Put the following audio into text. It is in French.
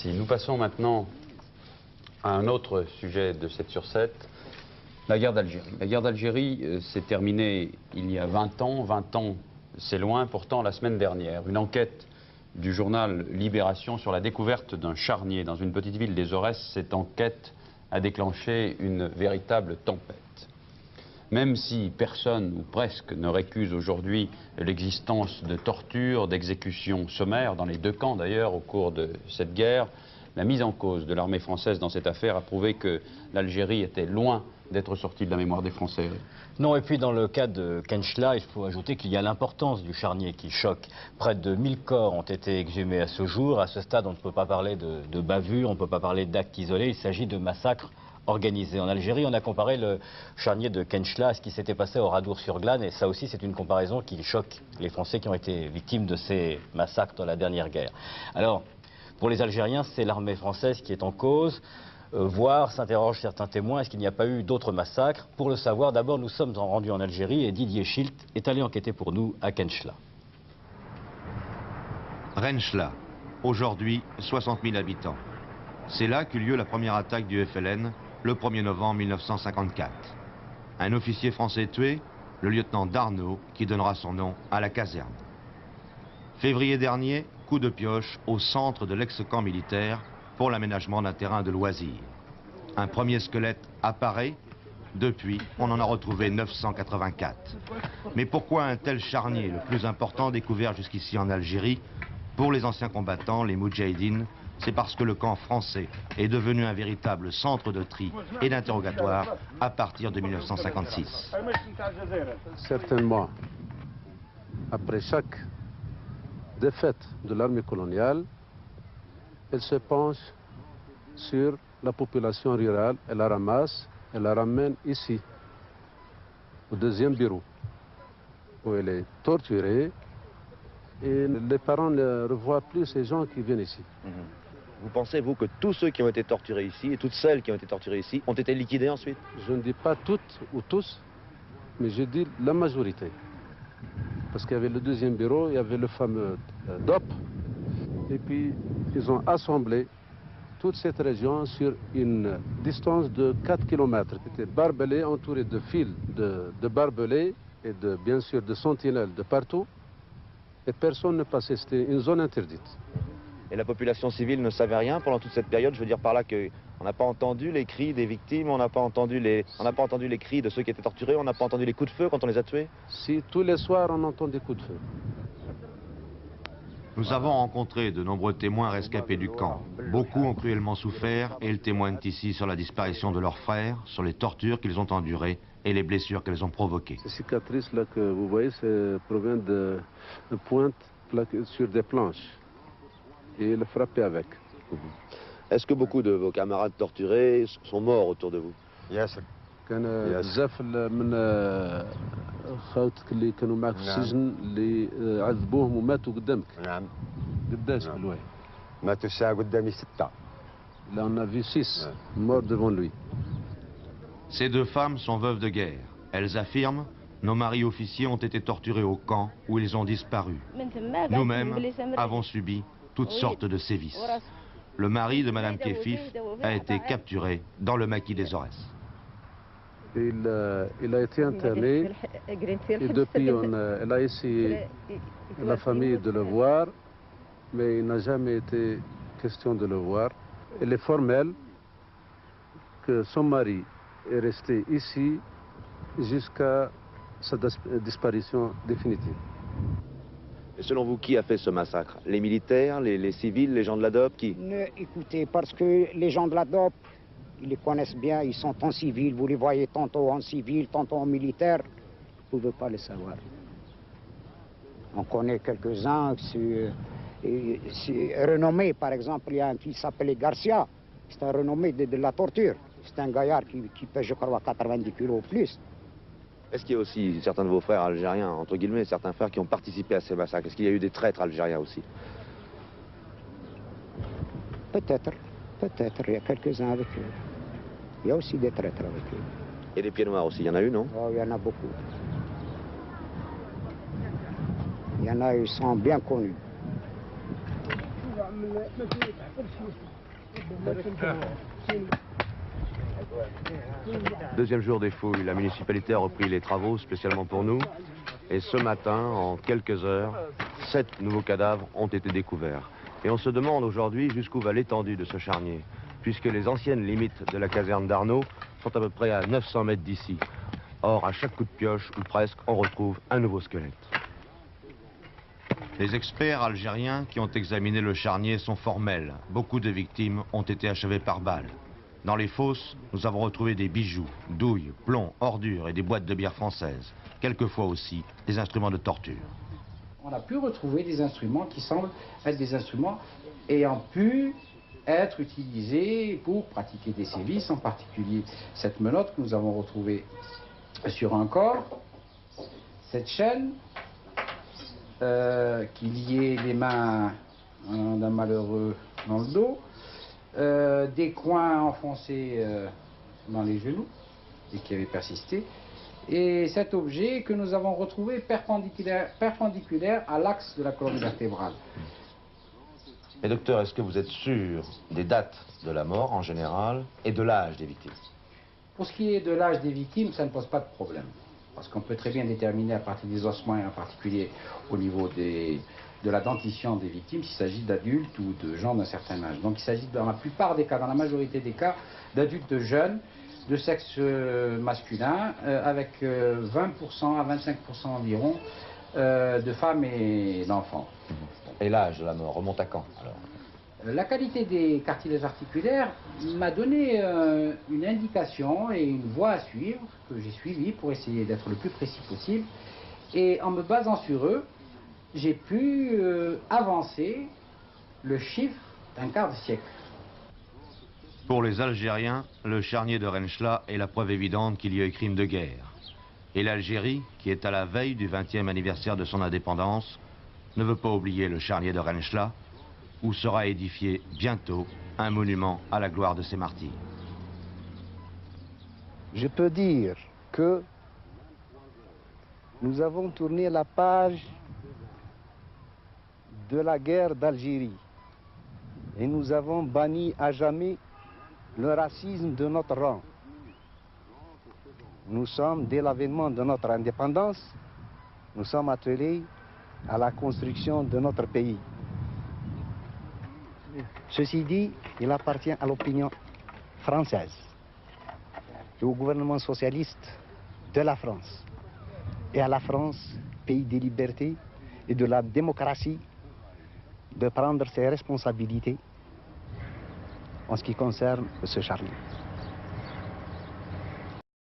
Merci. Nous passons maintenant à un autre sujet de 7 sur 7, la guerre d'Algérie. La guerre d'Algérie s'est terminée il y a 20 ans. 20 ans, c'est loin. Pourtant, la semaine dernière, une enquête du journal Libération sur la découverte d'un charnier dans une petite ville des Aurès, cette enquête a déclenché une véritable tempête. Même si personne, ou presque, ne récuse aujourd'hui l'existence de tortures, d'exécutions sommaires, dans les deux camps d'ailleurs, au cours de cette guerre, la mise en cause de l'armée française dans cette affaire a prouvé que l'Algérie était loin d'être sortie de la mémoire des Français. Non, et puis dans le cas de Kenchla, il faut ajouter qu'il y a l'importance du charnier qui choque. Près de 1000 corps ont été exhumés à ce jour. À ce stade, on ne peut pas parler de bavure, on ne peut pas parler d'actes isolés. Il s'agit de massacres organisés. En Algérie, on a comparé le charnier de Kenchla à ce qui s'était passé au Radour-sur-Glane. Et ça aussi, c'est une comparaison qui choque les Français qui ont été victimes de ces massacres dans la dernière guerre. Alors, pour les Algériens, c'est l'armée française qui est en cause. Voire, s'interrogent certains témoins, est-ce qu'il n'y a pas eu d'autres massacres? Pour le savoir, d'abord, nous sommes rendus en Algérie et Didier Schilt est allé enquêter pour nous à Kenchla. Renchla, aujourd'hui 60 000 habitants. C'est là qu'eut lieu la première attaque du FLN, le 1er novembre 1954. Un officier français tué, le lieutenant Darnaud, qui donnera son nom à la caserne. Février dernier, coup de pioche au centre de l'ex-camp militaire pour l'aménagement d'un terrain de loisirs. Un premier squelette apparaît. Depuis, on en a retrouvé 984. Mais pourquoi un tel charnier, le plus important découvert jusqu'ici en Algérie? Pour les anciens combattants, les Moudjahidines, c'est parce que le camp français est devenu un véritable centre de tri et d'interrogatoire à partir de 1956. Certainement, après chaque défaite de l'armée coloniale, elle se penche sur la population rurale, elle la ramasse, elle la ramène ici, au deuxième bureau, où elle est torturée, et les parents ne revoient plus ces gens qui viennent ici. Vous pensez, vous, que tous ceux qui ont été torturés ici, et toutes celles qui ont été torturées ici, ont été liquidés ensuite? Je ne dis pas toutes ou tous, mais je dis la majorité. Parce qu'il y avait le deuxième bureau, il y avait le fameux DOP, et puis ils ont assemblé toute cette région sur une distance de 4 km, qui était barbelée, entourée de fils de barbelés et bien sûr de sentinelles de partout, et personne ne passait, c'était une zone interdite. Et la population civile ne savait rien pendant toute cette période? Je veux dire par là qu'on n'a pas entendu les cris des victimes, on n'a pas entendu les cris de ceux qui étaient torturés, on n'a pas entendu les coups de feu quand on les a tués? Si, tous les soirs on entend des coups de feu. Nous avons rencontré de nombreux témoins rescapés du camp. Beaucoup ont cruellement souffert et ils témoignent ici sur la disparition de leurs frères, sur les tortures qu'ils ont endurées et les blessures qu'elles ont provoquées. Ces cicatrices-là que vous voyez, proviennent de pointes sur des planches. Et le frapper avec. Est-ce que beaucoup de vos camarades torturés sont morts autour de vous? كان بزاف من خاوتك اللي كانوا معك في السجن اللي عذبوهم وماتوا قدامك. نعم. قداش بالواحد؟ ماتوا الساعة قدامي 6. Là on a vu 6 morts devant lui. Ces deux femmes sont veuves de guerre. Elles affirment: nos maris officiers ont été torturés au camp où ils ont disparu. Nous-mêmes avons subi toutes sortes de sévices. Le mari de Madame Kefif a été capturé dans le maquis des Aurès. Il a été interné et depuis elle a essayé la famille de le voir, mais il n'a jamais été question de le voir. Elle est formelle que son mari est resté ici jusqu'à sa disparition définitive. Et selon vous, qui a fait ce massacre? Les militaires, les civils, les gens de la DOP, qui? Écoutez, parce que les gens de la DOP, ils les connaissent bien, ils sont en civil, vous les voyez tantôt en civil, tantôt en militaire, vous ne pouvez pas les savoir. On connaît quelques-uns, c'est renommé, par exemple, il y a un qui s'appelait Garcia, c'est un renommé de la torture, c'est un gaillard qui pèse, je crois, 90 kilos ou plus. Est-ce qu'il y a aussi certains de vos frères algériens, entre guillemets, certains frères qui ont participé à ces massacres? Est-ce qu'il y a eu des traîtres algériens aussi? Peut-être, il y a quelques-uns avec eux. Il y a aussi des traîtres avec eux. Et des pieds noirs aussi, il y en a eu, non? Oh, il y en a beaucoup. Il y en a, ils sont bien connus. Deuxième jour des fouilles, la municipalité a repris les travaux spécialement pour nous. Et ce matin, en quelques heures, 7 nouveaux cadavres ont été découverts. Et on se demande aujourd'hui jusqu'où va l'étendue de ce charnier, puisque les anciennes limites de la caserne d'Arnaud sont à peu près à 900 mètres d'ici. Or, à chaque coup de pioche, ou presque, on retrouve un nouveau squelette. Les experts algériens qui ont examiné le charnier sont formels. Beaucoup de victimes ont été achevées par balles. Dans les fosses, nous avons retrouvé des bijoux, douilles, plombs, ordures et des boîtes de bière françaises. Quelquefois aussi des instruments de torture. On a pu retrouver des instruments qui semblent être des instruments ayant pu être utilisés pour pratiquer des sévices, en particulier cette menotte que nous avons retrouvée sur un corps, cette chaîne qui liait les mains d'un malheureux dans le dos, des coins enfoncés dans les genoux et qui avaient persisté, et cet objet que nous avons retrouvé perpendiculaire à l'axe de la colonne vertébrale. Et docteur, est-ce que vous êtes sûr des dates de la mort en général et de l'âge des victimes? Pour ce qui est de l'âge des victimes, ça ne pose pas de problème. Parce qu'on peut très bien déterminer à partir des ossements, et en particulier au niveau de la dentition des victimes, s'il s'agit d'adultes ou de gens d'un certain âge. Donc il s'agit dans la plupart des cas, dans la majorité des cas, d'adultes jeunes, de sexe masculin, avec 20% à 25% environ de femmes et d'enfants. Et l'âge de la mort remonte à quand alors? La qualité des cartilages articulaires m'a donné une indication et une voie à suivre que j'ai suivie pour essayer d'être le plus précis possible. Et en me basant sur eux, j'ai pu avancer le chiffre d'un quart de siècle. Pour les Algériens, le charnier de Renchela est la preuve évidente qu'il y a eu crime de guerre. Et l'Algérie, qui est à la veille du 20e anniversaire de son indépendance, ne veut pas oublier le charnier de Renchela, où sera édifié bientôt un monument à la gloire de ces martyrs. Je peux dire que nous avons tourné la page de la guerre d'Algérie et nous avons banni à jamais le racisme de notre rang. Nous sommes, dès l'avènement de notre indépendance, nous sommes attelés à la construction de notre pays. Ceci dit, il appartient à l'opinion française et au gouvernement socialiste de la France et à la France, pays des libertés et de la démocratie, de prendre ses responsabilités en ce qui concerne ce charnier.